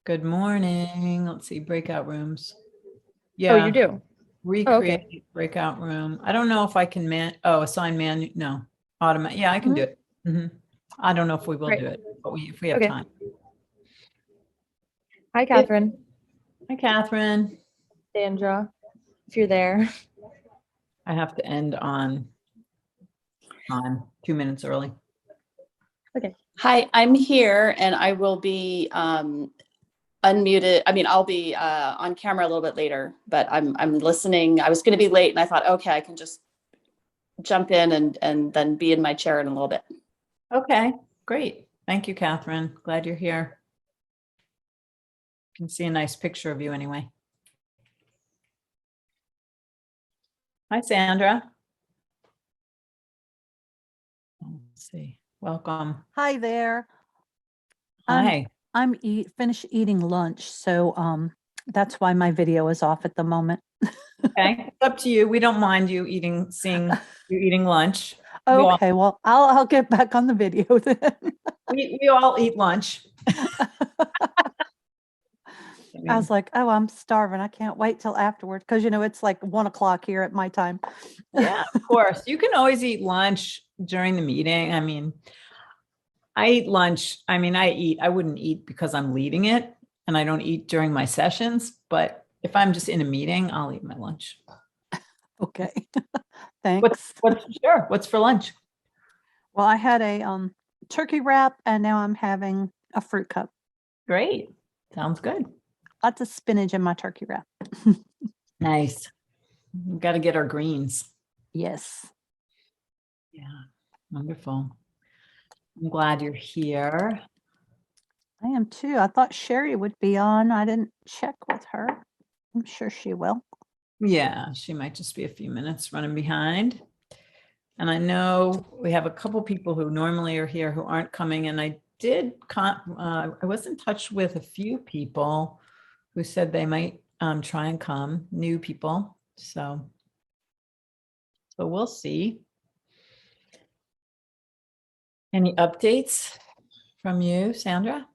Good morning. Let's see, breakout rooms. Oh, you Yeah, do? Oh, okay. recreate breakout room. I don't know if I can assign no, automatic. Yeah, I can do it. I don't know if we will Right. do it, but if we have Okay. time. Hi, Catherine. Hi, Catherine. Sandra, if you're there. I have to end on time, 2 minutes early. Okay. Hi, I'm here and I will be unmuted. I mean, I'll be on camera a little bit later, but I'm listening. I was going to be late and I thought, okay, I can just jump in and then be in my chair in a little bit. Okay, great. Thank you, Catherine. Glad you're here. Can see a nice picture of you anyway. Hi, Sandra. Let's see. Welcome. Hi there. Hi. I'm finished eating lunch, so that's why my video is off at the moment. Okay, it's up to you. We don't mind you seeing you eating lunch. We all- Okay, well, I'll get back on the video then. We all eat lunch. I was like, oh, I'm starving. I can't wait till afterward because it's like 1 o'clock here at my time. Yeah, of course. You can always eat lunch during the meeting. I mean, I eat lunch. I mean, I wouldn't eat because I'm leading it and I don't eat during my sessions, but if I'm just in a meeting, I'll eat my lunch. Okay, thanks. What's for lunch? Well, I had a turkey wrap and now I'm having a fruit cup. Great. Sounds good. Lots of spinach in my turkey wrap. Nice. We've got to get our greens. Yes. Yeah. Wonderful. I'm glad you're here. I am too. I thought Sherry would be on. I didn't check with her. I'm sure she will. Yeah, she might just be a few minutes running behind. And I know we have a couple people who normally are here who aren't coming. And I was in touch with a few people who said they might try and come, new people. So we'll see. Any updates from you, Sandra?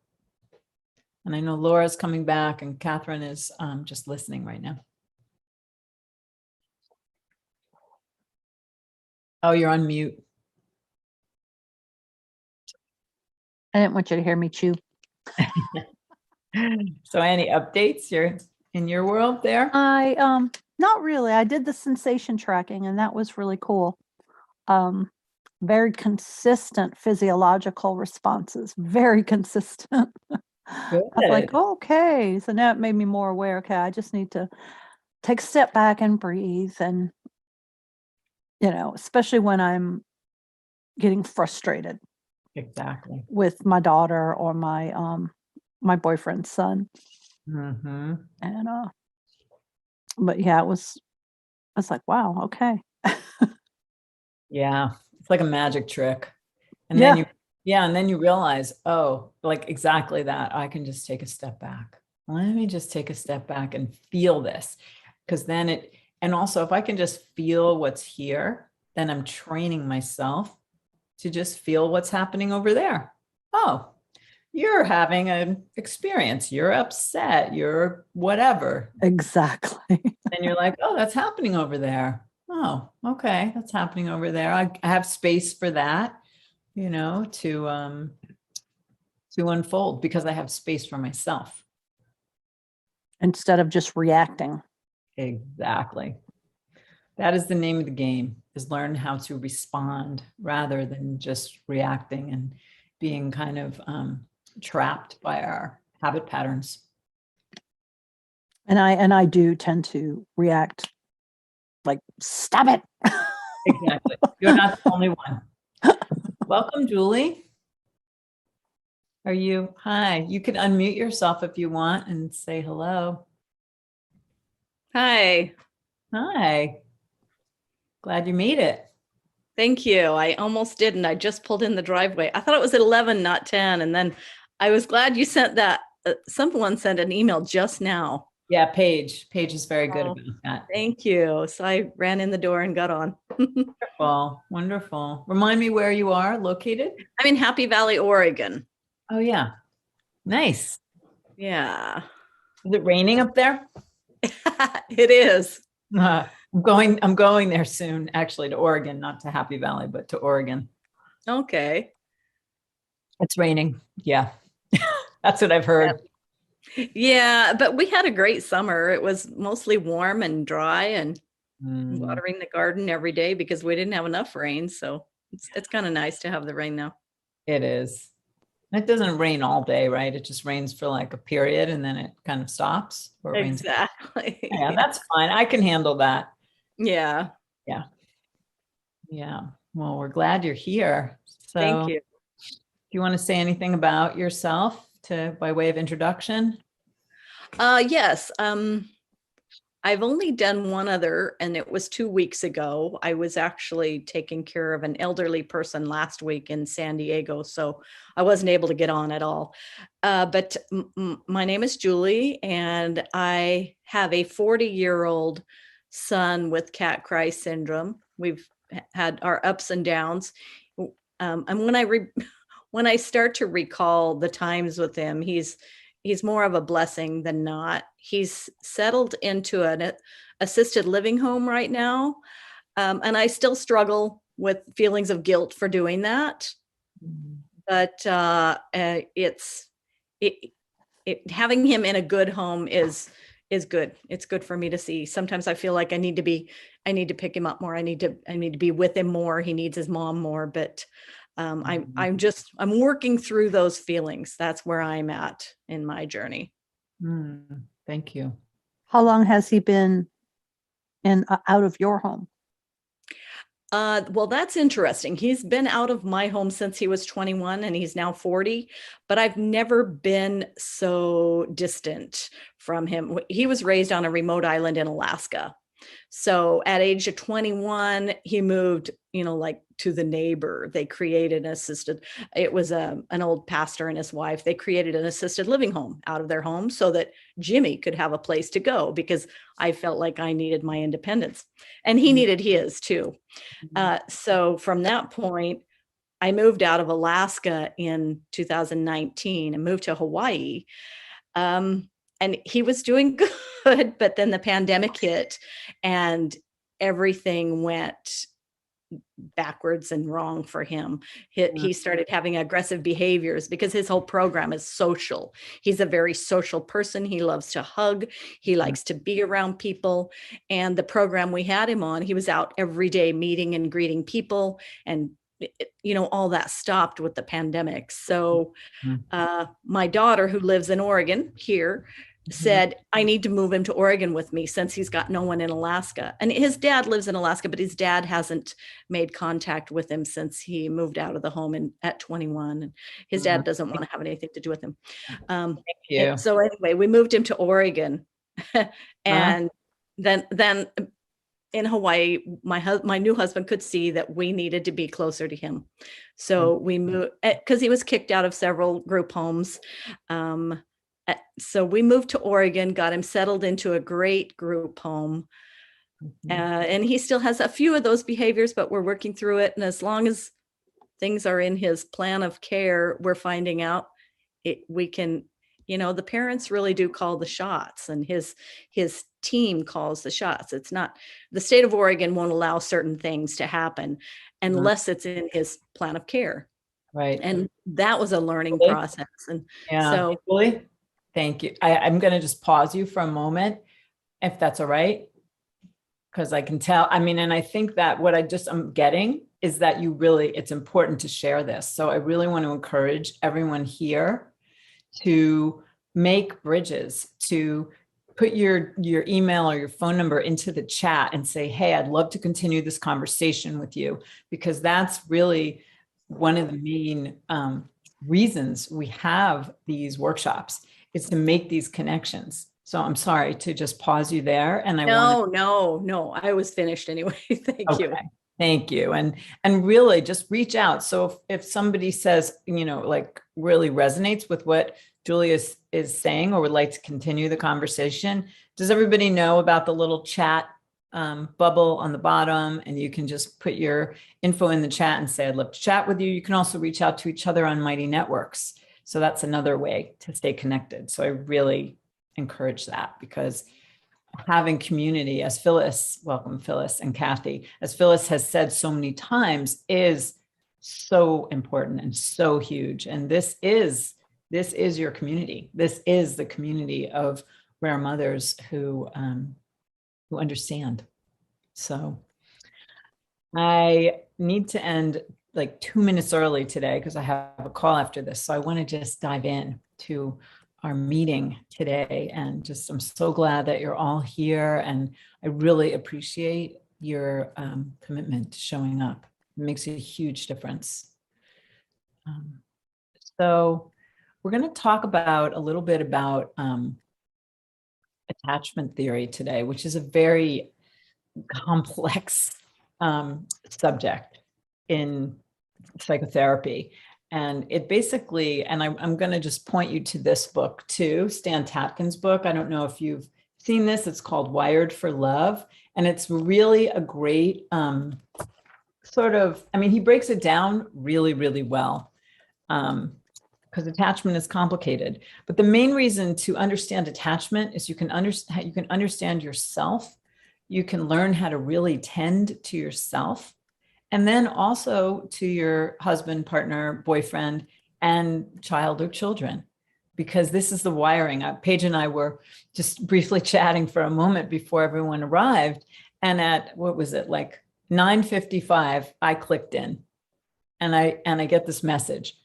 And I know Laura's coming back and Catherine is just listening right now. Oh, you're on mute. I didn't want you to hear me chew. So any updates you're in your world there? Not really. I did the sensation tracking and that was really cool. Very consistent physiological responses, very consistent. I was like, Good. okay. So now it made me more aware. Okay, I just need to take a step back and breathe. And, especially when I'm getting frustrated Exactly. with my daughter or my boyfriend's son. Mm-hmm. And but yeah, I was like, wow, okay. Yeah, it's like a magic trick. And Yeah. then you realize, oh, like exactly that. I can just take a step back. Let me just take a step back and feel this. Because and also if I can just feel what's here, then I'm training myself to just feel what's happening over there. Oh, you're having an experience. You're upset. You're whatever. Exactly. And you're like, oh, that's happening over there. Oh, okay, that's happening over there. I have space for that, to unfold because I have space for myself. Instead of just reacting. Exactly. That is the name of the game, is learn how to respond rather than just reacting and being kind of trapped by our habit patterns. And I do tend to react like, stop it. Exactly. You're not the only one. Welcome, Julie. Hi, you can unmute yourself if you want and say hello. Hi. Hi. Glad you made it. Thank you. I almost didn't. I just pulled in the driveway. I thought it was at 11, not 10. And then I was glad you sent that. Someone sent an email just now. Yeah, Paige. Paige is very good Oh, about that. Thank you. So I ran in the door and got on. Wonderful. Wonderful. Remind me where you are located. I'm in Happy Valley, Oregon. Oh, yeah. Nice. Yeah. Is it raining up there? It is. I'm going there soon, actually, to Oregon, not to Happy Valley, but to Oregon. Okay. It's raining. Yeah. That's what I've heard. Yeah, but we had a great summer. It was mostly warm and dry and Mm, watering the garden every day because we didn't have enough rain. So it's kind of nice to have the rain now. it is. It doesn't rain all day, right? It just rains for like a period and then it kind of stops. Or it rains. Exactly. Yeah, that's fine. I can handle that. Yeah. Yeah. Yeah. Well, we're glad you're here. So Thank you. do you want to say anything about yourself by way of introduction? Yes. I've only done one other, and it was 2 weeks ago. I was actually taking care of an elderly person last week in San Diego, so I wasn't able to get on at all. But my name is Julie, and I have a 40-year-old son with cat cry syndrome. We've had our ups and downs. And when I start to recall the times with him, he's more of a blessing than not. He's settled into an assisted living home right now. And I still struggle with feelings of guilt for doing that. But having him in a good home is good. It's good for me to see. Sometimes I feel like I need to pick him up more. I need to be with him more. He needs his mom more, but I'm working through those feelings. That's where I'm at in my journey. Thank you. How long has he been out of your home? Well, that's interesting. He's been out of my home since he was 21 and he's now 40, but I've never been so distant from him. He was raised on a remote island in Alaska. So at age of 21, he moved, like to the neighbor. They created it was an old pastor and his wife. They created an assisted living home out of their home so that Jimmy could have a place to go because I felt like I needed my independence and he needed his too. So from that point, I moved out of Alaska in 2019 and moved to Hawaii. And he was doing good, but then the pandemic hit and everything went backwards and wrong for him. He started having aggressive behaviors because his whole program is social. He's a very social person. He loves to hug. He likes to be around people. And the program we had him on, he was out every day meeting and greeting people. And all that stopped with the pandemic. So my daughter, who lives in Oregon here, said, I need to move him to Oregon with me since he's got no one in Alaska. And his dad lives in Alaska, but his dad hasn't made contact with him since he moved out of the home at 21. And his dad doesn't want to have anything to do with him. Thank you. So anyway, we moved him to Oregon. And then in Hawaii, my new husband could see that we needed to be closer to him. So we moved because he was kicked out of several group homes. So we moved to Oregon, got him settled into a great group home. And he still has a few of those behaviors, but we're working through it. And as long as things are in his plan of care, we're finding out we can, the parents really do call the shots and his team calls the shots. It's not, the state of Oregon won't allow certain things to happen unless it's in his plan of care. Right. And that was a learning process. And so Julie, thank you. I'm going to just pause you for a moment, if that's all right. Because I can tell, and I think that what I'm getting is that it's important to share this. So I really want to encourage everyone here to make bridges, to put your email or your phone number into the chat and say, hey, I'd love to continue this conversation with you, because that's really one of the main reasons we have these workshops, is to make these connections. So I'm sorry to just pause you there. And No, I was finished anyway. Thank you. Thank you. And really just reach out. So if somebody says, like really resonates with what Julia is saying or would like to continue the conversation, does everybody know about the little chat bubble on the bottom? And you can just put your info in the chat and say, I'd love to chat with you. You can also reach out to each other on Mighty Networks. So that's another way to stay connected. So I really encourage that, because having community, as Phyllis, welcome Phyllis and Kathy, as Phyllis has said so many times, is so important and so huge. And this is your community. This is the community of rare mothers who understand. So I need to end like 2 minutes early today because I have a call after this. So I want to just dive in to our meeting today, and just I'm so glad that you're all here, and I really appreciate your commitment to showing up. It makes a huge difference. So we're going to talk about a little bit about attachment theory today, which is a very complex subject in psychotherapy. And it basically, and I'm going to just point you to this book too, Stan Tatkin's book. I don't know if you've seen this. It's called Wired for Love. And it's really a great sort of, I mean, he breaks it down really, really well, because attachment is complicated. But the main reason to understand attachment is you can understand yourself. You can learn how to really tend to yourself, and then also to your husband, partner, boyfriend, and child or children, because this is the wiring. Paige and I were just briefly chatting for a moment before everyone arrived. And at, what was it, like 9:55, I clicked in, and I get this message,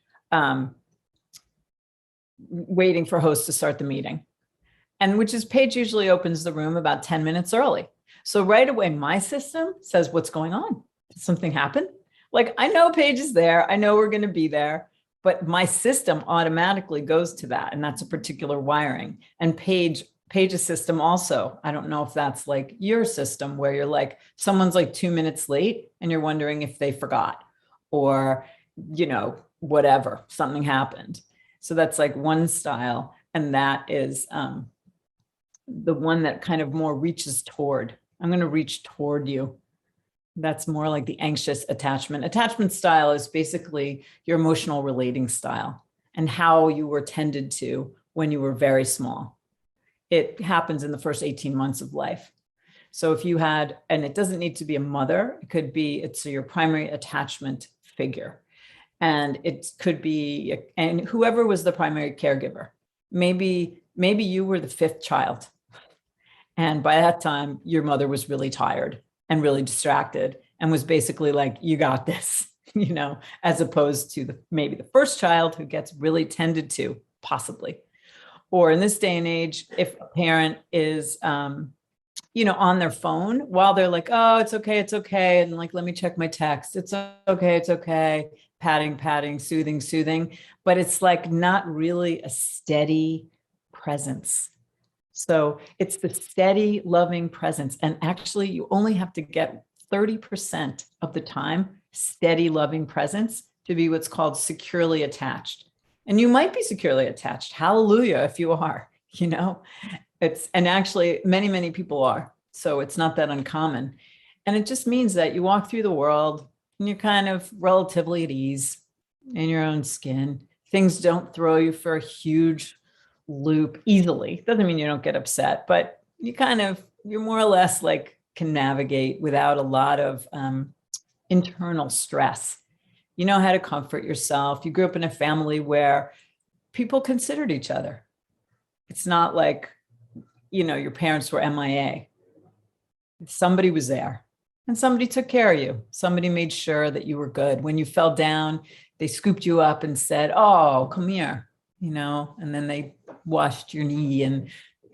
waiting for host to start the meeting. And which is, Paige usually opens the room about 10 minutes early. So right away, my system says, what's going on? Did something happen? Like, I know Paige is there. I know we're going to be there, but my system automatically goes to that. And that's a particular wiring. And Paige's system also, I don't know if that's like your system, where you're like, someone's like 2 minutes late and you're wondering if they forgot, or, you know, whatever, something happened. So that's like one style. And that is the one that kind of more reaches toward, I'm going to reach toward you. That's more like the anxious attachment. Attachment style is basically your emotional relating style and how you were tended to when you were very small. It happens in the first 18 months of life. So if you had, and it doesn't need to be a mother, it could be, it's your primary attachment figure. And it could be, and whoever was the primary caregiver, maybe you were the fifth child. And by that time, your mother was really tired and really distracted and was basically like, you got this, you know, as opposed to maybe the first child who gets really tended to, possibly. Or in this day and age, if a parent is, you know, on their phone while they're like, oh, it's okay. And like, let me check my text. It's okay. Patting, soothing. But it's like not really a steady presence. So it's the steady, loving presence. And actually, you only have to get 30% of the time steady, loving presence to be what's called securely attached. And you might be securely attached. Hallelujah, if you are, you know, and actually many people are. So it's not that uncommon. And it just means that you walk through the world and you're kind of relatively at ease in your own skin. Things don't throw you for a huge loop easily. Doesn't mean you don't get upset, but you're more or less like can navigate without a lot of internal stress. You know how to comfort yourself. You grew up in a family where people considered each other. It's not like, you know, your parents were MIA. Somebody was there and somebody took care of you. Somebody made sure that you were good. When you fell down, they scooped you up and said, oh, come here, you know, and then they washed your knee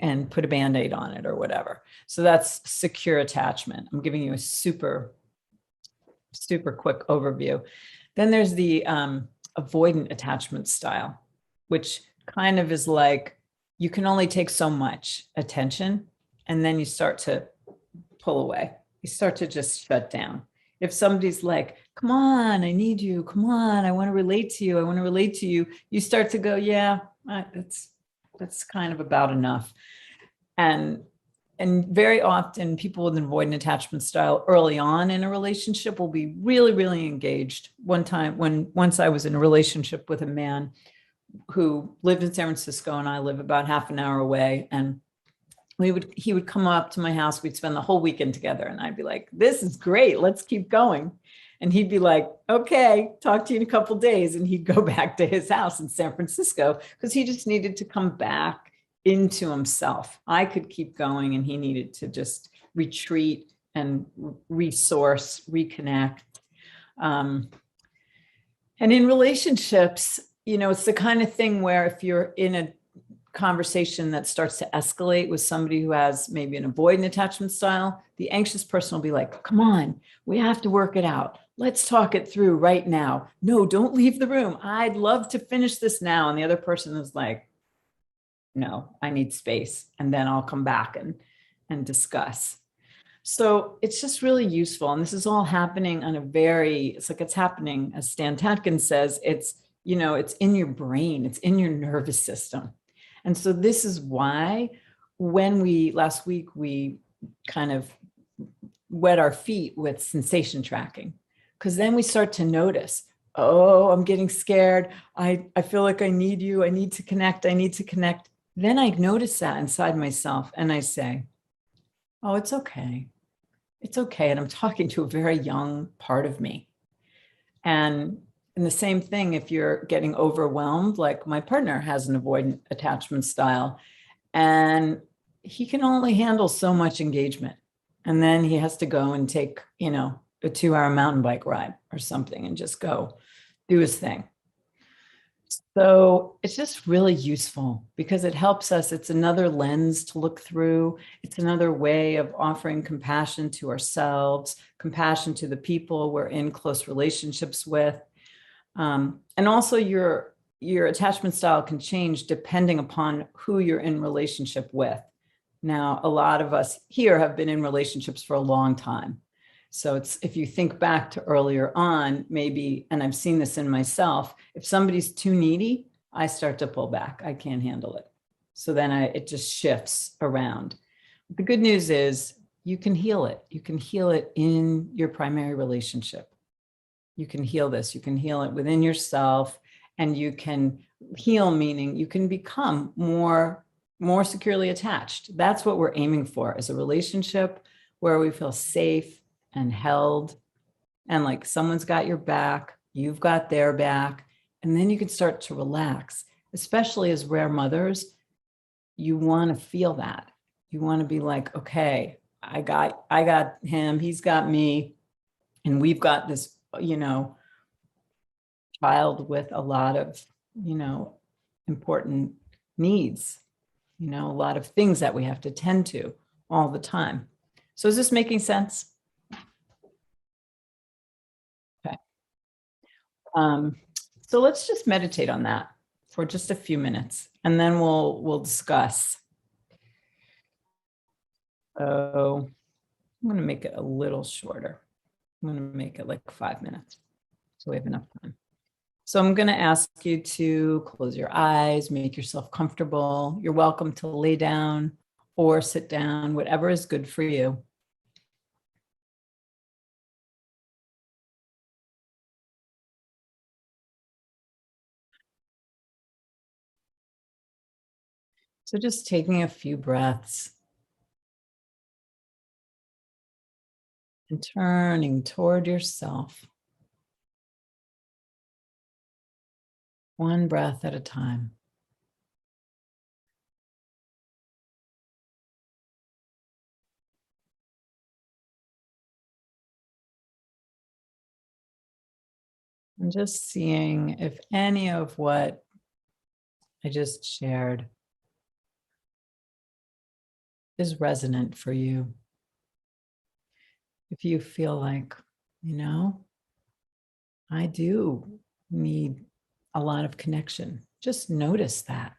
and put a Band-Aid on it or whatever. So that's secure attachment. I'm giving you a super quick overview. Then there's the avoidant attachment style, which kind of is like, you can only take so much attention and then you start to pull away. You start to just shut down. If somebody's like, come on, I need you. Come on, I want to relate to you. You start to go, yeah, that's kind of about enough. And very often people with an avoidant attachment style early on in a relationship will be really, really engaged. Once I was in a relationship with a man who lived in San Francisco, and I live about half an hour away. And he would come up to my house. We'd spend the whole weekend together. And I'd be like, this is great. Let's keep going. And he'd be like, okay, talk to you in a couple of days. And he'd go back to his house in San Francisco because he just needed to come back into himself. I could keep going, and he needed to just retreat and resource, reconnect. And in relationships, it's the kind of thing where if you're in a conversation that starts to escalate with somebody who has maybe an avoidant attachment style, the anxious person will be like, come on, we have to work it out. Let's talk it through right now. No, don't leave the room. I'd love to finish this now. And the other person is like, no, I need space. And then I'll come back and discuss. So it's just really useful. And this is all happening on it's happening, as Stan Tatkin says, it's in your brain, it's in your nervous system. And so this is why last week, we kind of wet our feet with sensation tracking, because then we start to notice, oh, I'm getting scared. I feel like I need you. I need to connect. Then I notice that inside myself and I say, oh, it's okay. It's okay. And I'm talking to a very young part of me. And the same thing, if you're getting overwhelmed, like my partner has an avoidant attachment style, and he can only handle so much engagement. And then he has to go and take, a 2-hour mountain bike ride or something and just go do his thing. So it's just really useful because it helps us. It's another lens to look through. It's another way of offering compassion to ourselves, compassion to the people we're in close relationships with. And also your attachment style can change depending upon who you're in relationship with. Now, a lot of us here have been in relationships for a long time. So if you think back to earlier on, maybe, and I've seen this in myself, if somebody's too needy, I start to pull back. I can't handle it. So then it just shifts around. The good news is you can heal it. You can heal it in your primary relationship. You can heal this. You can heal it within yourself, and you can heal, meaning you can become more securely attached. That's what we're aiming for, is a relationship where we feel safe and held, and like someone's got your back, you've got their back, and then you can start to relax. Especially as rare mothers, you want to feel that. You want to be like, okay, I got him, he's got me, and we've got this, child with a lot of, important needs, a lot of things that we have to tend to all the time. So is this making sense? Okay. So let's just meditate on that for just a few minutes, and then we'll discuss. So I'm going to make it a little shorter. I'm going to make it like 5 minutes, so we have enough time. So I'm going to ask you to close your eyes, make yourself comfortable. You're welcome to lay down or sit down, whatever is good for you. So just taking a few breaths and turning toward yourself, one breath at a time. And just seeing if any of what I just shared is resonant for you. If you feel like, I do need a lot of connection, just notice that.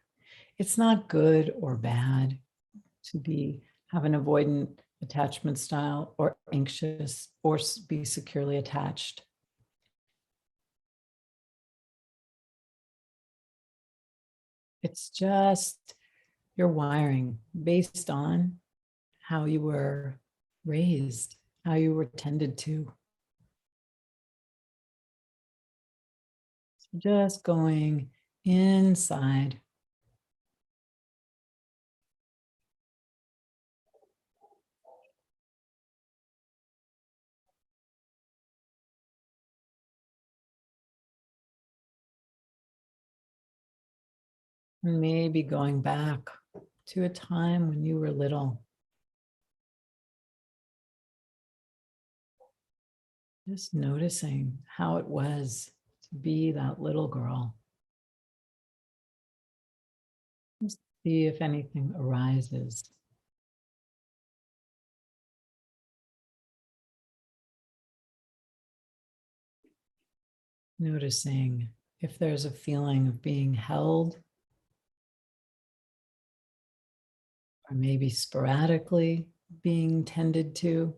It's not good or bad to have an avoidant attachment style or anxious or be securely attached. It's just your wiring based on how you were raised, how you were tended to. So just going inside. And maybe going back to a time when you were little. Just noticing how it was to be that little girl. Just see if anything arises. Noticing if there's a feeling of being held, or maybe sporadically being tended to.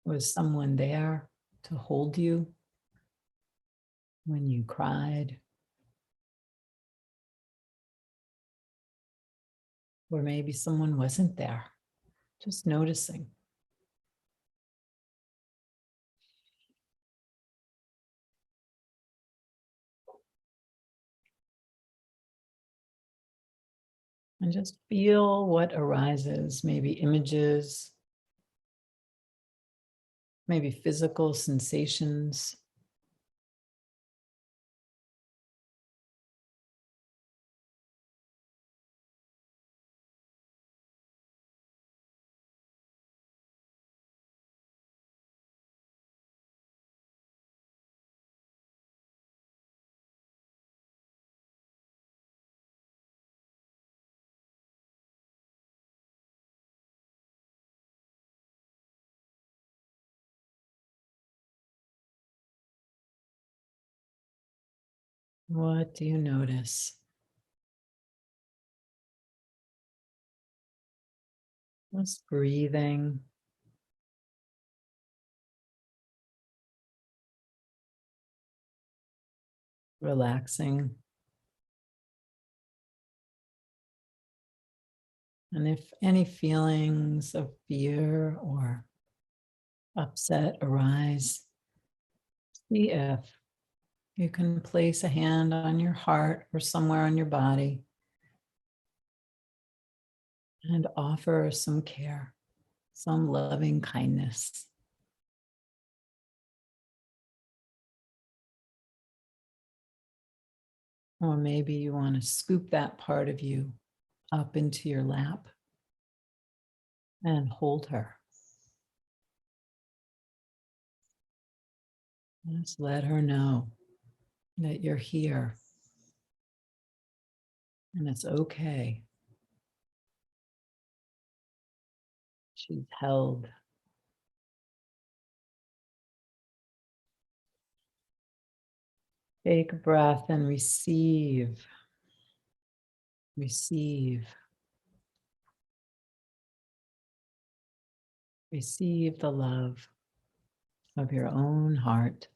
Was someone there to hold you when you cried? Or maybe someone wasn't there, just noticing. And just feel what arises, maybe images, maybe physical sensations. What do you notice? Just breathing. Relaxing. And if any feelings of fear or upset arise, see if you can place a hand on your heart or somewhere on your body and offer some care, some loving kindness. Or maybe you want to scoop that part of you up into your lap and hold her. Just let her know that you're here and it's okay. She's held. Take a breath and receive. Receive. Receive the love of your own heart.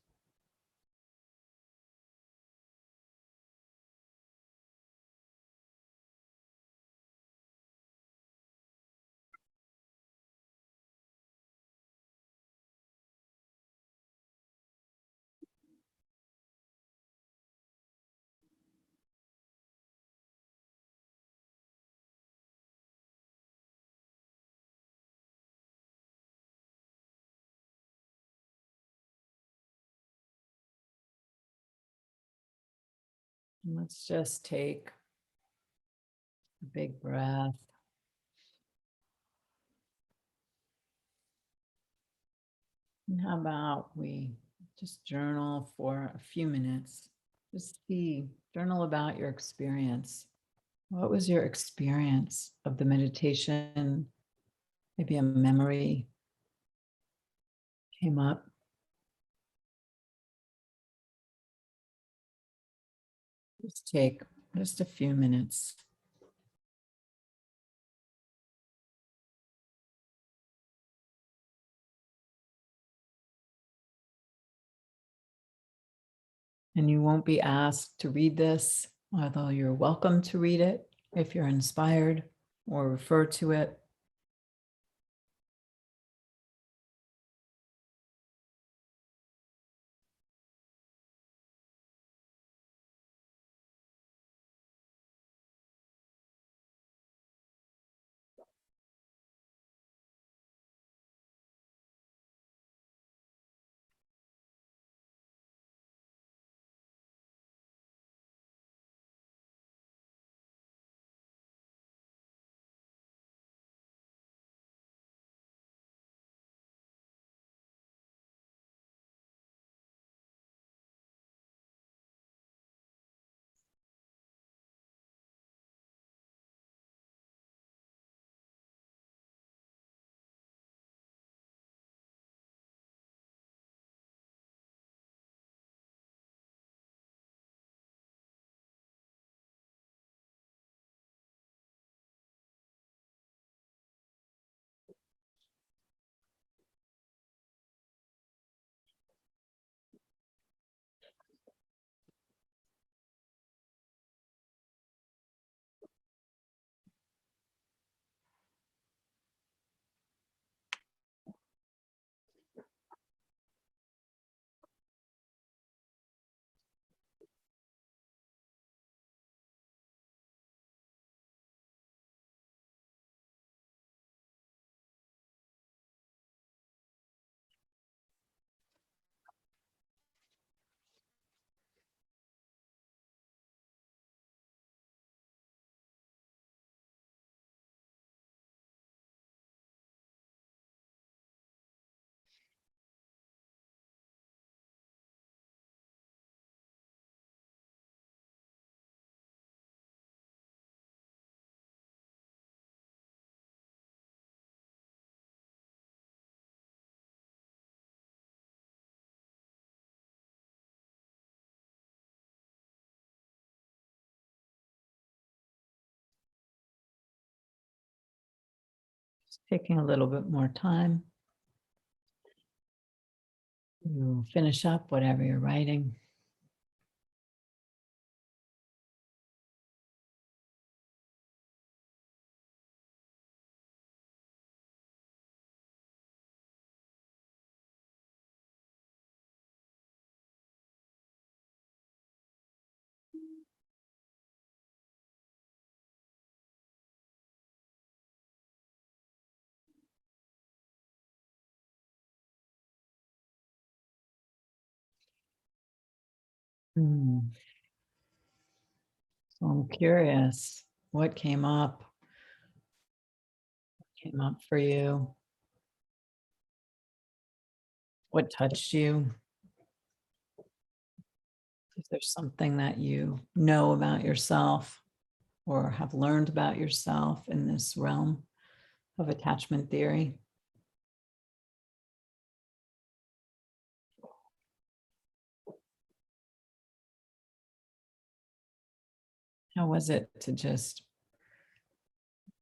Let's just take a big breath. And how about we just journal for a few minutes? Just journal about your experience. What was your experience of the meditation? Maybe a memory came up. Just take just a few minutes. And you won't be asked to read this, although you're welcome to read it if you're inspired or refer to it. Taking a little bit more time. You finish up whatever you're writing. Hmm. So I'm curious, what came up? What came up for you? What touched you? If there's something that you know about yourself or have learned about yourself in this realm of attachment theory. How was it to just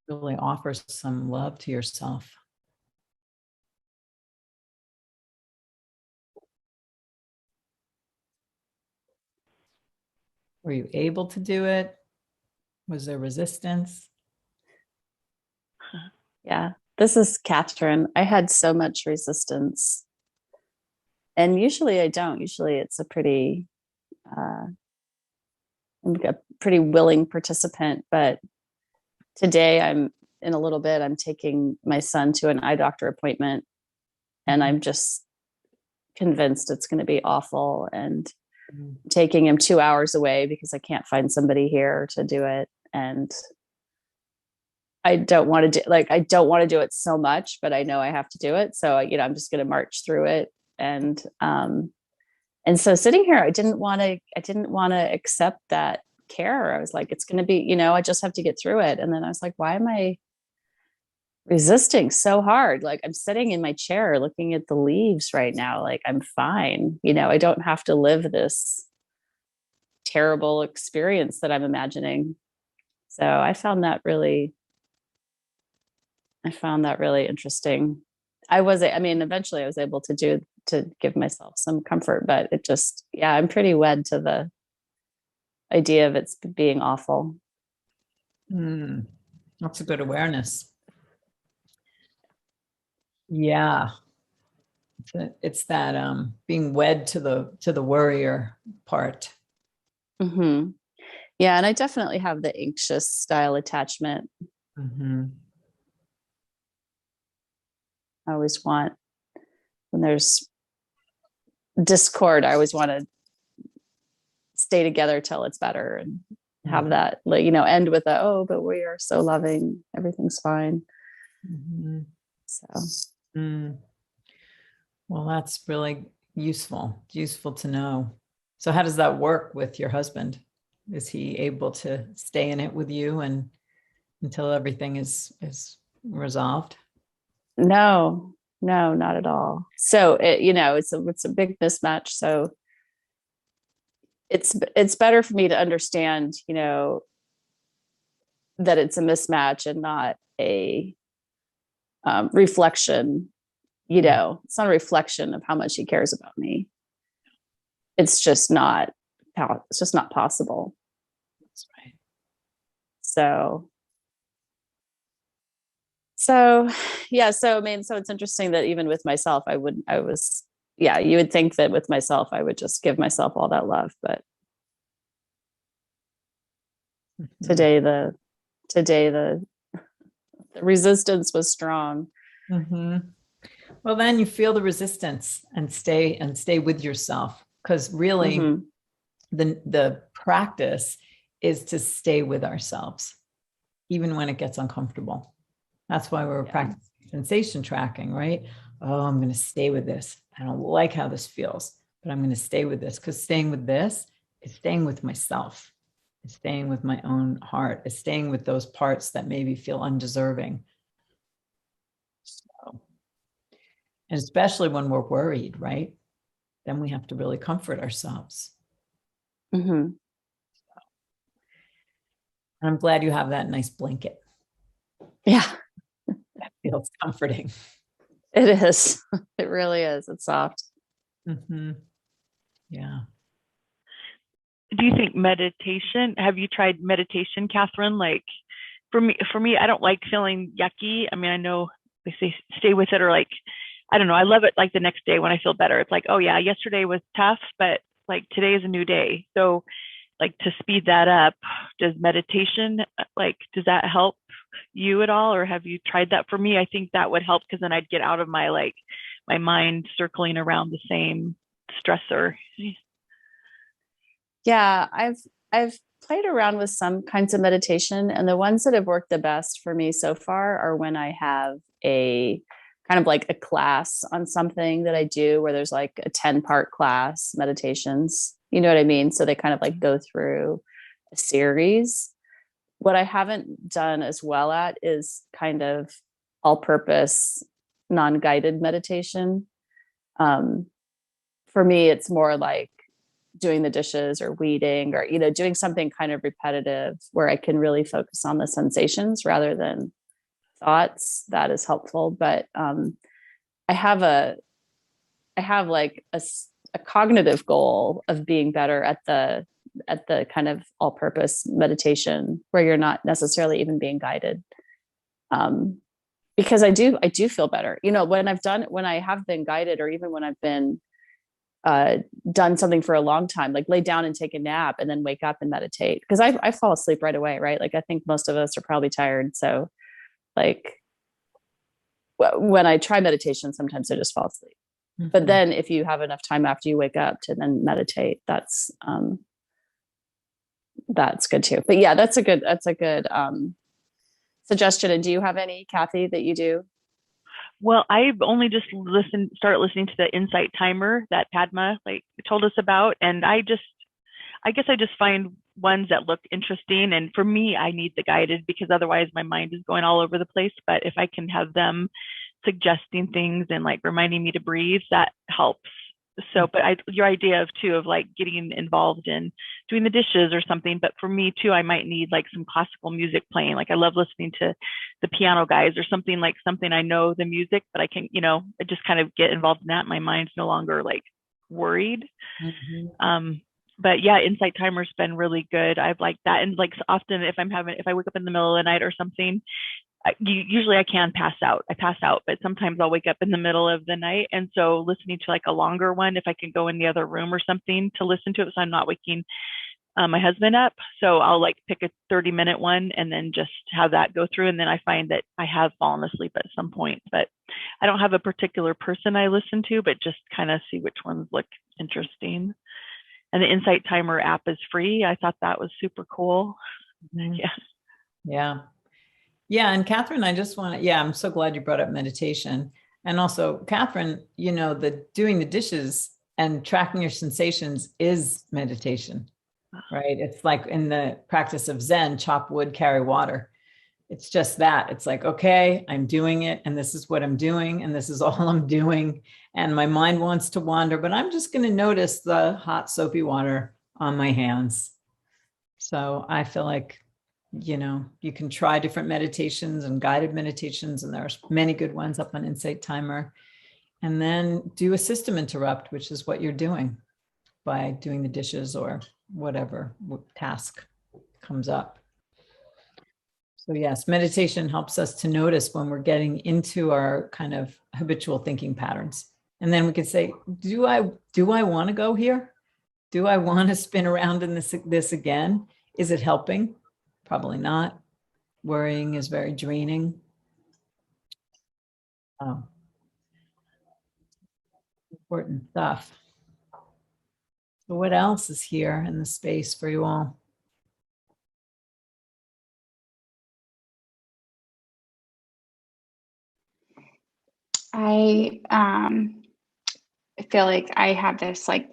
really offer some love to yourself? Were you able to do it? Was there resistance? Yeah, this is Catherine. I had so much resistance. And usually I don't. Usually it's I'm a pretty willing participant. But today I'm taking my son to an eye doctor appointment. And I'm just convinced it's going to be awful. And taking him 2 hours away because I can't find somebody here to do it. And I don't want to do it so much, but I know I have to do it. So, I'm just going to march through it. And so sitting here, I didn't want to accept that care. I was like, it's going to be, I just have to get through it. And then I was like, why am I resisting so hard? Like, I'm sitting in my chair looking at the leaves right now. Like, I'm fine. I don't have to live this terrible experience that I'm imagining. So I found that really interesting. Eventually I was able to give myself some comfort, but I'm pretty wed to the idea of it's being awful. That's a good awareness. Yeah. It's that being wed to the worrier part. Mm-hmm. Yeah. And I definitely have the anxious style attachment. Mm-hmm. I always want, when there's discord, I always want to stay together till it's better and have that, end with but we are so loving. Everything's fine. Mm-hmm. So. Well, that's really useful to know. So how does that work with your husband? Is he able to stay in it with you and until everything is resolved? No, not at all. So it's a big mismatch. So it's better for me to understand, that it's a mismatch and not a reflection. It's not a reflection of how much he cares about me. It's just not possible. That's right. So yeah. So it's interesting that even with myself, you would think that with myself, I would just give myself all that love. But today the resistance was strong. Mm-hmm. Well, then you feel the resistance and stay with yourself, because really the practice is to stay with ourselves, even when it gets uncomfortable. That's why we're practicing sensation tracking, right? Oh, I'm going to stay with this. I don't like how this feels, but I'm going to stay with this, because staying with this is staying with myself. It's staying with my own heart. It's staying with those parts that maybe feel undeserving. So, and especially when we're worried, right? Then we have to really comfort ourselves. Mm-hmm. I'm glad you have that nice blanket. Yeah. That feels comforting. It is. It really is. It's soft. Hmm. Yeah. Do you think meditation? Have you tried meditation, Catherine? Like for me, I don't like feeling yucky. I mean, I know they say stay with it, or like, I don't know. I love it like the next day when I feel better. It's like, oh yeah, yesterday was tough, but like today is a new day. So like to speed that up, does meditation, like, does that help you at all? Or have you tried that? For me, I think that would help because then I'd get out of my like my mind circling around the same stressor. Yeah, I've played around with some kinds of meditation, and the ones that have worked the best for me so far are when I have a kind of like a class on something that I do where there's like a 10-part class meditations. You know what I mean? So they kind of like go through a series. What I haven't done as well at is kind of all-purpose non-guided meditation. For me, it's more like doing the dishes or weeding or, you know, doing something kind of repetitive where I can really focus on the sensations rather than thoughts. That is helpful. But I have like a cognitive goal of being better at the kind of all-purpose meditation where you're not necessarily even being guided. Because I do feel better, you know, when I have been guided, or even when I've been done something for a long time, like lay down and take a nap and then wake up and meditate, because I fall asleep right away, right? Like I think most of us are probably tired, so like when I try meditation, sometimes I just fall asleep. Mm-hmm. But then if you have enough time after you wake up to then meditate, that's good too. But yeah, that's a good suggestion. And do you have any, Kathy, that you do? Well, I've only just started listening to the insight timer that Padma like told us about. And I guess I just find ones that look interesting. And for me, I need the guided because otherwise my mind is going all over the place. But if I can have them suggesting things and like reminding me to breathe, that helps. So, but your idea of like getting involved in doing the dishes or something. But for me too, I might need like some classical music playing. Like I love listening to the piano guys or something I know the music, but I can, you know, I just kind of get involved in that. My mind's no longer like worried. Mm-hmm. But yeah, insight timer's been really good. I've liked that. And like often if I wake up in the middle of the night or something, usually I can pass out. I pass out, but sometimes I'll wake up in the middle of the night. And so listening to like a longer one, if I can go in the other room or something to listen to it, so I'm not waking my husband up. So I'll like pick a 30-minute one and then just have that go through. And then I find that I have fallen asleep at some point, but I don't have a particular person I listen to, but just kind of see which ones look interesting. And the Insight Timer app is free. I thought that was super cool. Mm-hmm. Yeah. Yeah. Yeah. And Catherine, I'm so glad you brought up meditation. And also, Catherine, you know, doing the dishes and tracking your sensations is meditation, right? It's like in the practice of Zen, chop wood, carry water. It's just that. It's like, okay, I'm doing it, and this is what I'm doing, and this is all I'm doing. And my mind wants to wander, but I'm just going to notice the hot, soapy water on my hands. So I feel like, you know, you can try different meditations and guided meditations, and there's many good ones up on Insight Timer. And then do a system interrupt, which is what you're doing by doing the dishes or whatever task comes up. So yes, meditation helps us to notice when we're getting into our kind of habitual thinking patterns. And then we could say, do I want to go here? Do I want to spin around in this again? Is it helping? Probably not. Worrying is very draining. Important stuff. So what else is here in the space for you all? I feel like I have this like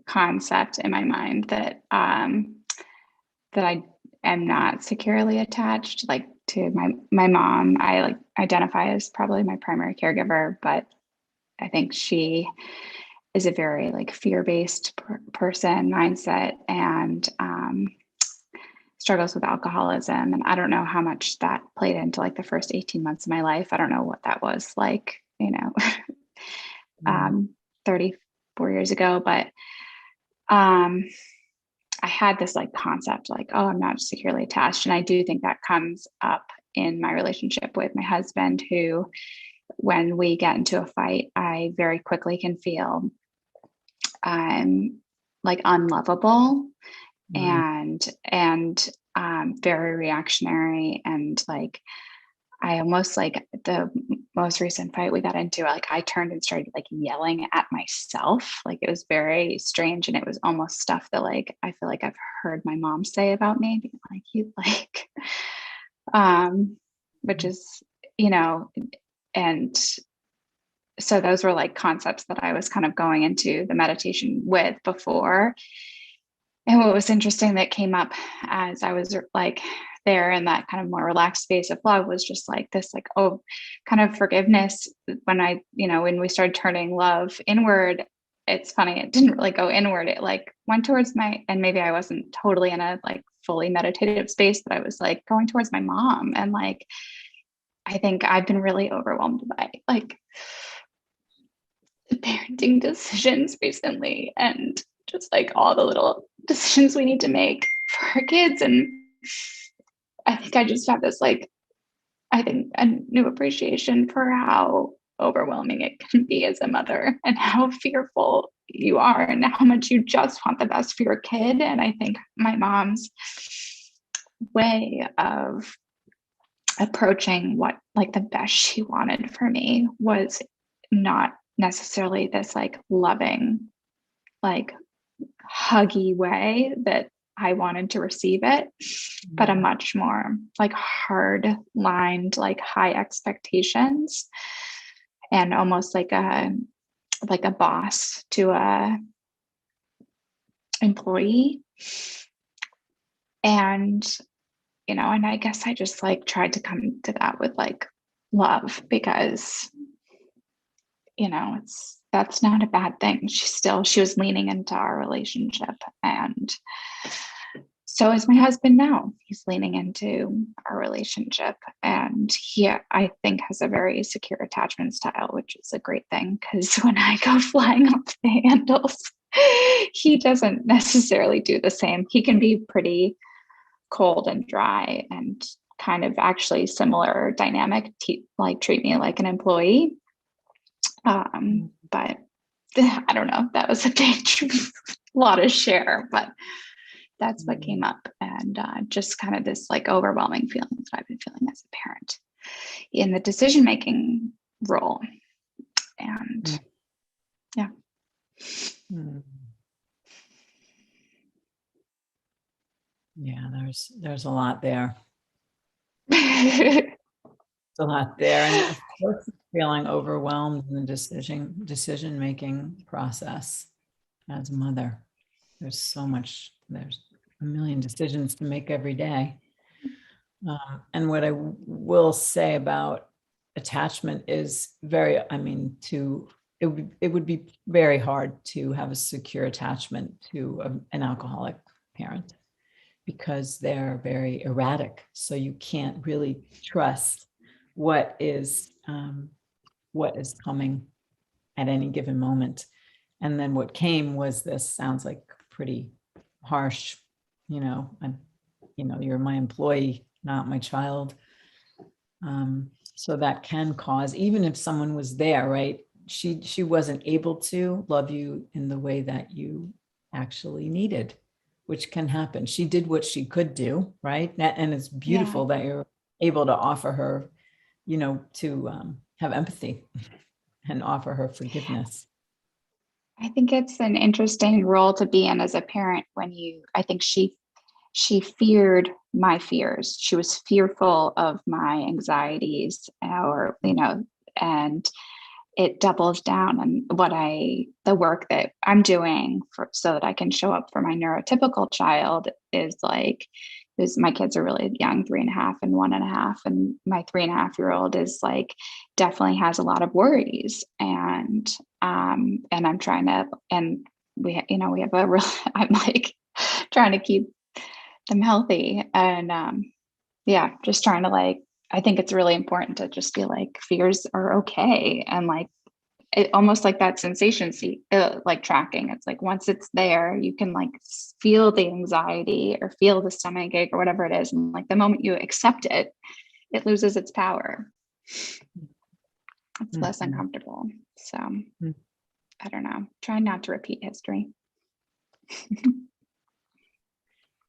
concept in my mind that that I am not securely attached like to my mom. I like identify as probably my primary caregiver, but I think she is a very like fear-based person mindset, and struggles with alcoholism. And I don't know how much that played into like the first 18 months of my life. I don't know what that was like, 34 years ago. But I had this like concept like, oh, I'm not securely attached. And I do think that comes up in my relationship with my husband, who, when we get into a fight, I very quickly can feel like unlovable and very reactionary, and like I almost, like the most recent fight we got into, like I turned and started like yelling at myself. Like it was very strange, and it was almost stuff that like I feel like I've heard my mom say about me, being like, you like which is, and so those were like concepts that I was kind of going into the meditation with before. And what was interesting that came up as I was like there in that kind of more relaxed space of love was just like this, like, oh, kind of forgiveness. When when we started turning love inward, it's funny, it didn't really go inward. It like went towards and maybe I wasn't totally in a like fully meditative space, but I was like going towards my mom. And like, I think I've been really overwhelmed by like the parenting decisions recently, and just like all the little decisions we need to make for our kids. And I think I just have this like, I think a new appreciation for how overwhelming it can be as a mother, and how fearful you are, and how much you just want the best for your kid. And I think my mom's way of approaching what like the best she wanted for me was not necessarily this like loving, like huggy way that I wanted to receive it, but a much more like hard lined, like high expectations, and almost like a boss to a employee. And and I guess I just like tried to come to that with like love, because that's not a bad thing. She was leaning into our relationship, and so is my husband now. He's leaning into our relationship, and he, I think, has a very secure attachment style, which is a great thing, because when I go flying off the handles, he doesn't necessarily do the same. He can be pretty cold and dry, and kind of actually similar dynamic, like treat me like an employee. But I don't know, that was a big lot to share, but that's what came up. And just kind of this like overwhelming feeling that I've been feeling as a parent in the decision-making role. And yeah. Yeah, there's a lot there. There's a lot there. And of course, feeling overwhelmed in the decision-making process as a mother. There's a million decisions to make every day. And what I will say about attachment is it would be very hard to have a secure attachment to an alcoholic parent, because they're very erratic. So you can't really trust what is coming at any given moment. And then what came was this sounds like pretty harsh, you're my employee, not my child. So that can cause, even if someone was there, right? She wasn't able to love you in the way that you actually needed, which can happen. She did what she could do, right? And it's beautiful that you're able to offer her, to have empathy and offer her forgiveness. I think it's an interesting role to be in as a parent I think she feared my fears. She was fearful of my anxieties, and it doubles down on the work that I'm doing so that I can show up for my neurotypical child is like, my kids are really young, 3.5 and 1.5. And my 3.5-year-old is like, definitely has a lot of worries. And I'm trying to, and we have I'm like trying to keep them healthy. And yeah, just trying to like, I think it's really important to just be like, fears are okay. And like, it almost like that sensation like tracking. It's like, once it's there, you can like feel the anxiety or feel the stomach ache or whatever it is. And like the moment you accept it, it loses its power. It's less uncomfortable. So I don't know, try not to repeat history.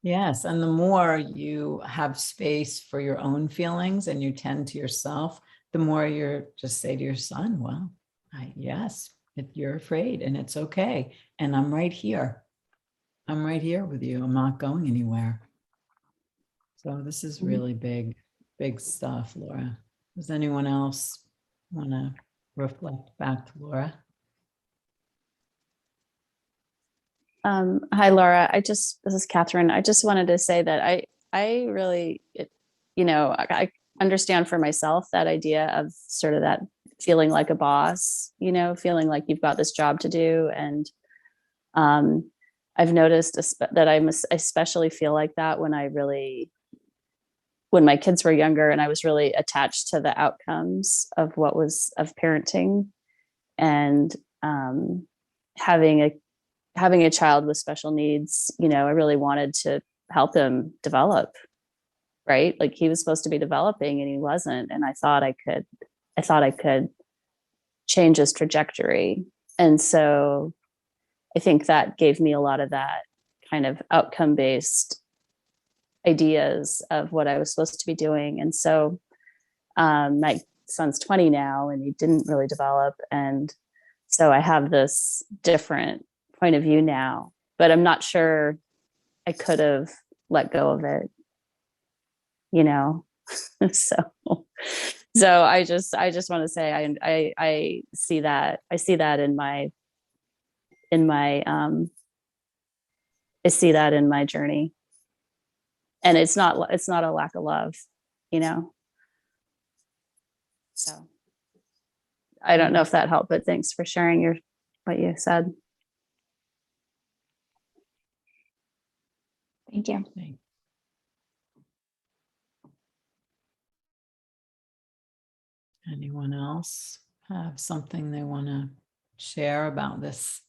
Yes. And the more you have space for your own feelings and you tend to yourself, the more you're just say to your son, well, yes, you're afraid and it's okay. And I'm right here. I'm right here with you. I'm not going anywhere. So this is really big, big stuff, Laura. Does anyone else want to reflect back to Laura? Hi, Laura. This is Catherine. I just wanted to say that I really, I understand for myself that idea of sort of that feeling like a boss, feeling like you've got this job to do. And I've noticed that I especially feel like that when my kids were younger and I was really attached to the outcomes of parenting, and having a child with special needs, I really wanted to help him develop, right? Like he was supposed to be developing and he wasn't. And I thought I could change his trajectory. And so I think that gave me a lot of that kind of outcome-based ideas of what I was supposed to be doing. And so my son's 20 now and he didn't really develop. And so I have this different point of view now, but I'm not sure I could have let go of it, so I just want to say I see that in my I see that in my journey, and it's not a lack of love, so I don't know if that helped, but thanks for sharing what you said. Thank you. Anyone else have something they want to share about this?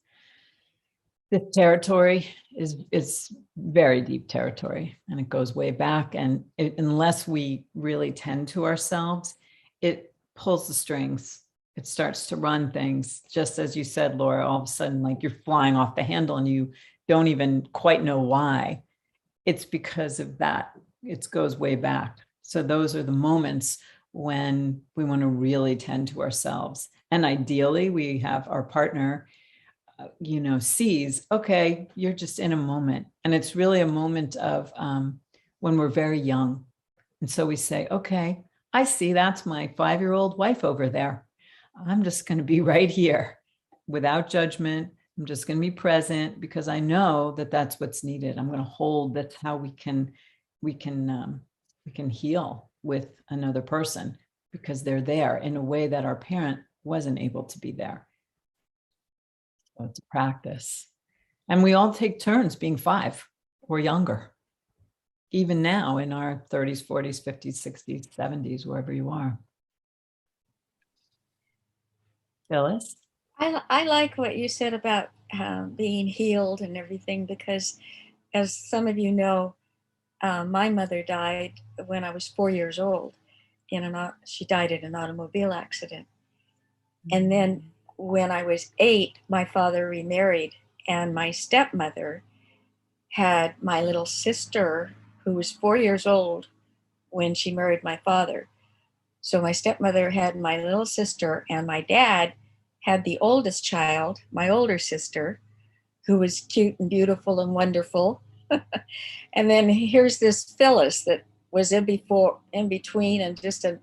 This territory it's very deep territory, and it goes way back. And unless we really tend to ourselves, it pulls the strings. It starts to run things, just as you said, Laura. All of a sudden, like you're flying off the handle, and you don't even quite know why. It's because of that. It goes way back. So those are the moments when we want to really tend to ourselves. And ideally, we have our partner, sees, okay, you're just in a moment. And it's really a moment of when we're very young. And so we say, okay, I see that's my 5-year-old wife over there. I'm just going to be right here without judgment. I'm just going to be present because I know that that's what's needed. I'm going to hold. That's how we can heal with another person, because they're there in a way that our parent wasn't able to be there. So it's a practice. And we all take turns being 5 or younger, even now in our 30s, 40s, 50s, 60s, 70s, wherever you are. Phyllis? I like what you said about being healed and everything, because as some of you know, my mother died when I was 4 years old. She died in an automobile accident. And then when I was 8, my father remarried, and my stepmother had my little sister, who was 4 years old when she married my father. So my stepmother had my little sister, and my dad had the oldest child, my older sister, who was cute and beautiful and wonderful. And then here's this Phyllis that was in between and just a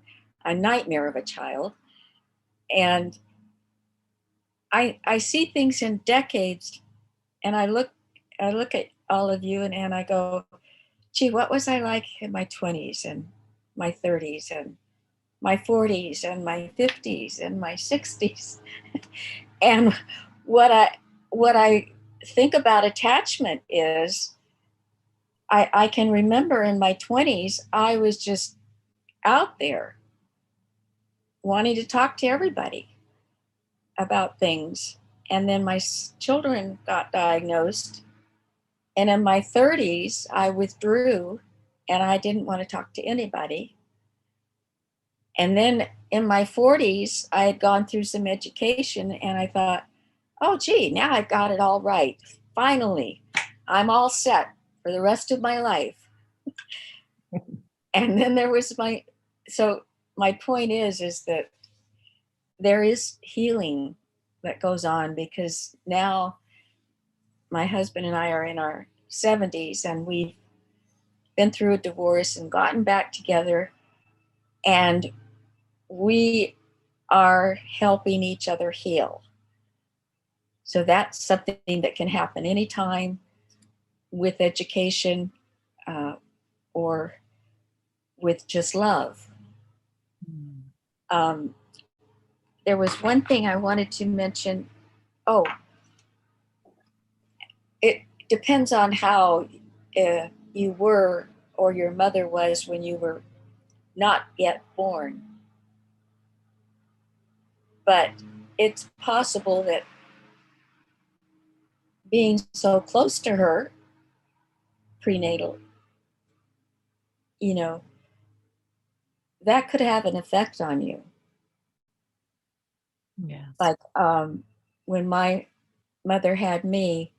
nightmare of a child. And I see things in decades, and I look at all of you and I go, gee, what was I like in my 20s and my 30s and my 40s and my 50s and my 60s? And what I think about attachment is I can remember in my 20s, I was just out there wanting to talk to everybody about things. And then my children got diagnosed. And in my 30s, I withdrew and I didn't want to talk to anybody. And then in my 40s, I had gone through some education and I thought, oh, gee, now I've got it all right. Finally, I'm all set for the rest of my life. And then there was so my point is that there is healing that goes on, because now my husband and I are in our 70s and we've been through a divorce and gotten back together, and we are helping each other heal. So that's something that can happen anytime with education, or with just love. There was one thing I wanted to mention. Oh, it depends on how you were or your mother was when you were not yet born. But it's possible that being so close to her prenatal, you know, that could have an effect on you. Yes. Like when my mother had me,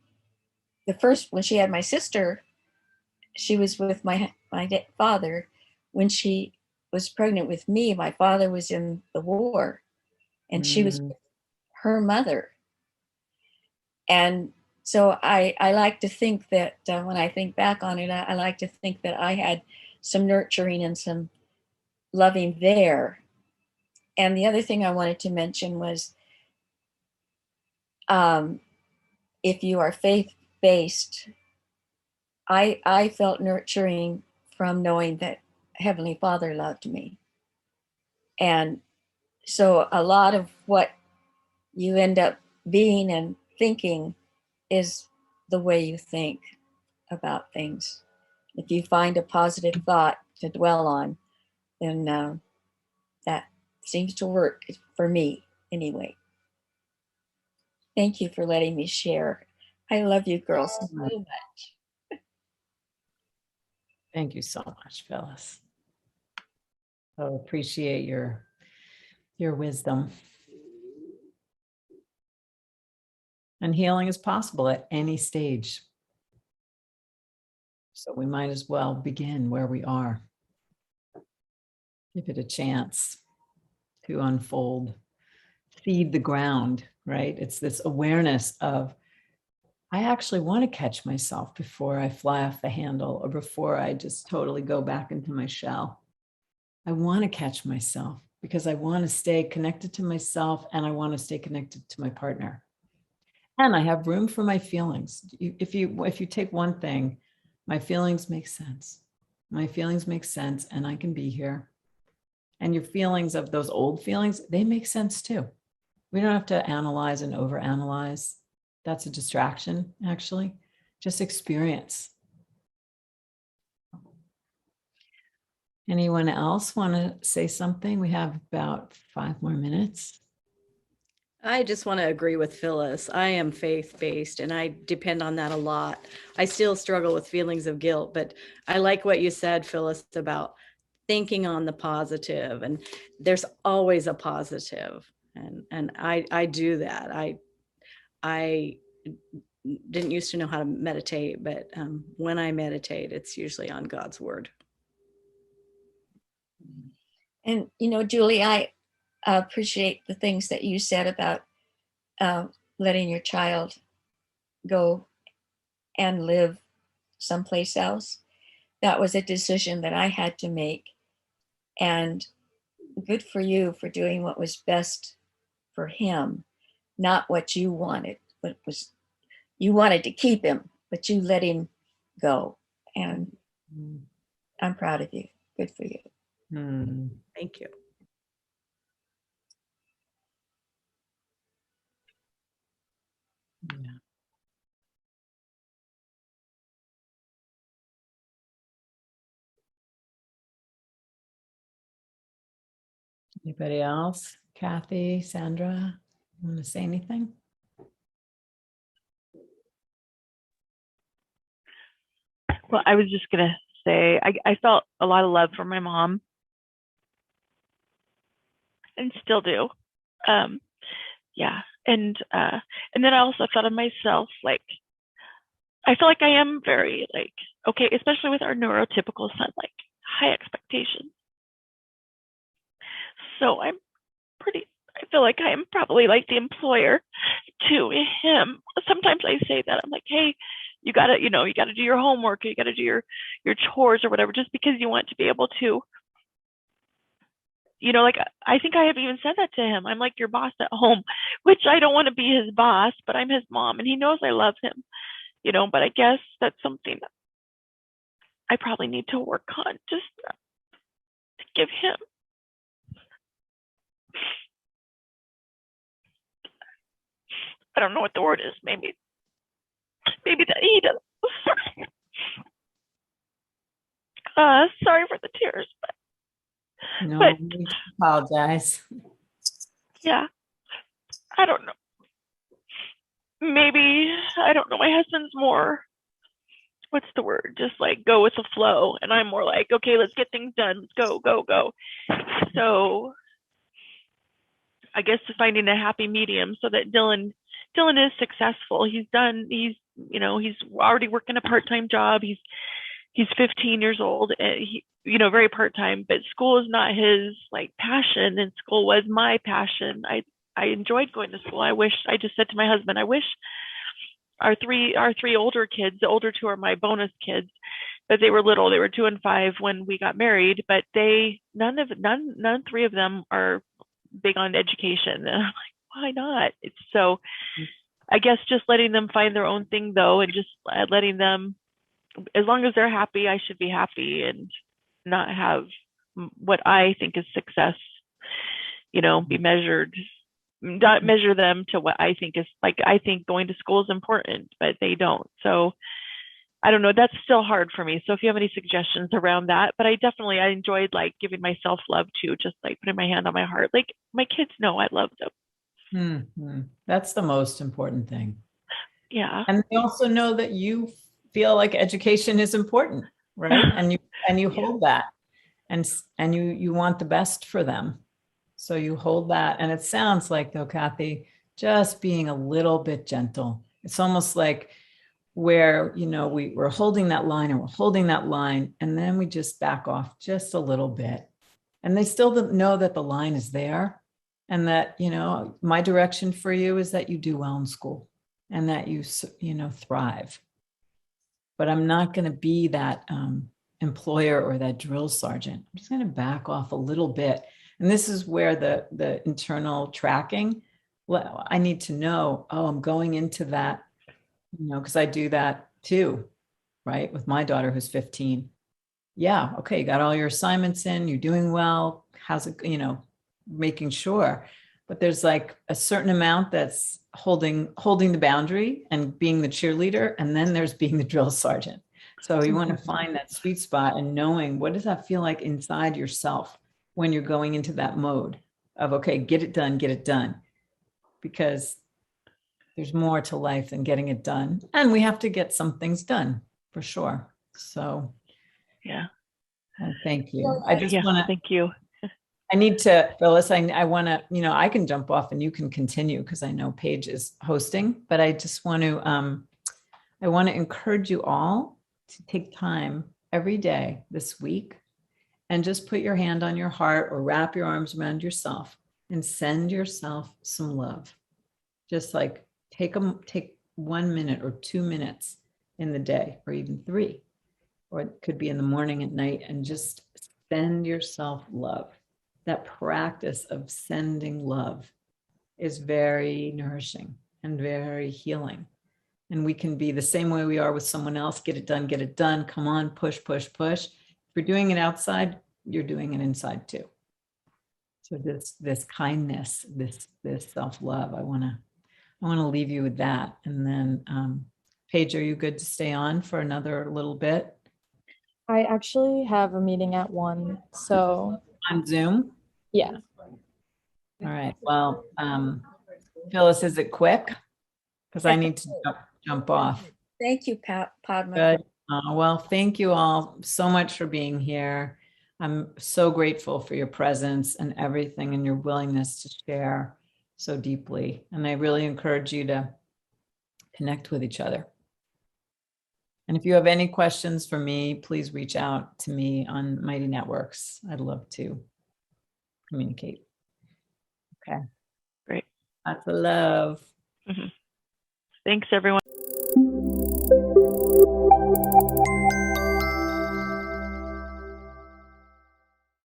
when she had my sister, she was with my father. When she was pregnant with me, my father was in the war, and she was with her mother. And so I like to think that when I think back on it, I like to think that I had some nurturing and some loving there. And the other thing I wanted to mention was, if you are faith-based, I felt nurturing from knowing that Heavenly Father loved me. And so a lot of what you end up being and thinking is the way you think about things. If you find a positive thought to dwell on, then that seems to work for me anyway. Thank you for letting me share. I love you girls so much. Thank you so much, Phyllis. I appreciate your wisdom. And healing is possible at any stage. So we might as well begin where we are. Give it a chance to unfold, feed the ground, right? It's this awareness of, I actually want to catch myself before I fly off the handle or before I just totally go back into my shell. I want to catch myself because I want to stay connected to myself and I want to stay connected to my partner. And I have room for my feelings. If you take one thing, my feelings make sense. My feelings make sense and I can be here. And your feelings of those old feelings, they make sense too. We don't have to analyze and overanalyze. That's a distraction, actually. Just experience. Anyone else want to say something? We have about 5 more minutes. I just want to agree with Phyllis. I am faith-based and I depend on that a lot. I still struggle with feelings of guilt, but I like what you said, Phyllis, about thinking on the positive, and there's always a positive. And I do that. I didn't used to know how to meditate, but when I meditate, it's usually on God's word. And, Julie, I appreciate the things that you said about letting your child go and live someplace else. That was a decision that I had to make. And good for you for doing what was best for him, not what you wanted. You wanted to keep him, but you let him go. And I'm proud of you. Good for you. Thank you. Yeah. Anybody else? Kathy, Sandra, want to say anything? Well, I was just gonna say I felt a lot of love for my mom and still do. Yeah. And then I also thought of myself, like, I feel like I am very like, okay, especially with our neurotypical son, like high expectations. So I feel like I am probably like the employer to him. Sometimes I say that I'm like, hey, you gotta do your homework, or you gotta do your chores or whatever, just because you want to be able to, like, I think I have even said that to him. I'm like your boss at home, which I don't want to be his boss, but I'm his mom and he knows I love him, but I guess that's something that I probably need to work on, just to give him. I don't know what the word is. Maybe that he does. Sorry for the tears, No, but we apologize. yeah, I don't know. Maybe, I don't know. My husband's more, what's the word? Just like go with the flow. And I'm more like, okay, let's get things done. Let's go, go, go. So I guess finding a happy medium so that Dylan is successful. He's already working a part-time job. He's 15 years old. Very part-time, but school is not his like passion, and school was my passion. I enjoyed going to school. I just said to my husband, I wish our three older kids, the older two are my bonus kids, but they were little. They were 2 and 5 when we got married, but none three of them are big on education. And I'm like, why not? It's so, I guess just letting them find their own thing though, and just letting them, as long as they're happy, I should be happy, and not have what I think is success, be measured, not measure them to what I think is, like, I think going to school is important, but they don't. So I don't know, that's still hard for me. So if you have any suggestions around that, but I enjoyed like giving myself love too, just like putting my hand on my heart. Like, my kids know I love them. Mm-hmm. That's the most important thing. Yeah. And they also know that you feel like education is important, right? And you hold that, and you want the best for them. So you hold that. And it sounds like, though, Kathy, just being a little bit gentle. It's almost like where, we're holding that line and we're holding that line, and then we just back off just a little bit. And they still know that the line is there, and that, my direction for you is that you do well in school and that you thrive. But I'm not going to be that employer or that drill sergeant. I'm just going to back off a little bit. And this is where the internal tracking, well, I need to know, I'm going into that, because I do that too, right? With my daughter who's 15. Yeah, okay, you got all your assignments in, you're doing well. How's it, making sure. But there's like a certain amount that's holding the boundary and being the cheerleader. And then there's being the drill sergeant. So you want to find that sweet spot and knowing, what does that feel like inside yourself when you're going into that mode of, okay, get it done. Because there's more to life than getting it done. And we have to get some things done for sure. So yeah. Thank you. I just want to, thank you. I need to, Phyllis, I want to, I can jump off and you can continue because I know Paige is hosting, but I just want to, I want to encourage you all to take time every day this week and just put your hand on your heart or wrap your arms around yourself and send yourself some love. Just like take 1 minute or 2 minutes in the day, or even 3, or it could be in the morning, at night, and just send yourself love. That practice of sending love is very nourishing and very healing. And we can be the same way we are with someone else. Get it done. Come on, push. If you're doing it outside, you're doing it inside too. So this kindness, this self-love, I want to leave you with that. And then Paige, are you good to stay on for another little bit? I actually have a meeting at 1, so On Zoom? yeah. All right. Well, Phyllis, is it quick? Because I need to jump off. Thank you, Padma. Good. Well, thank you all so much for being here. I'm so grateful for your presence and everything and your willingness to share so deeply. And I really encourage you to connect with each other. And if you have any questions for me, please reach out to me on Mighty Networks. I'd love to communicate. Okay. Great. Lots of love. Thanks, everyone.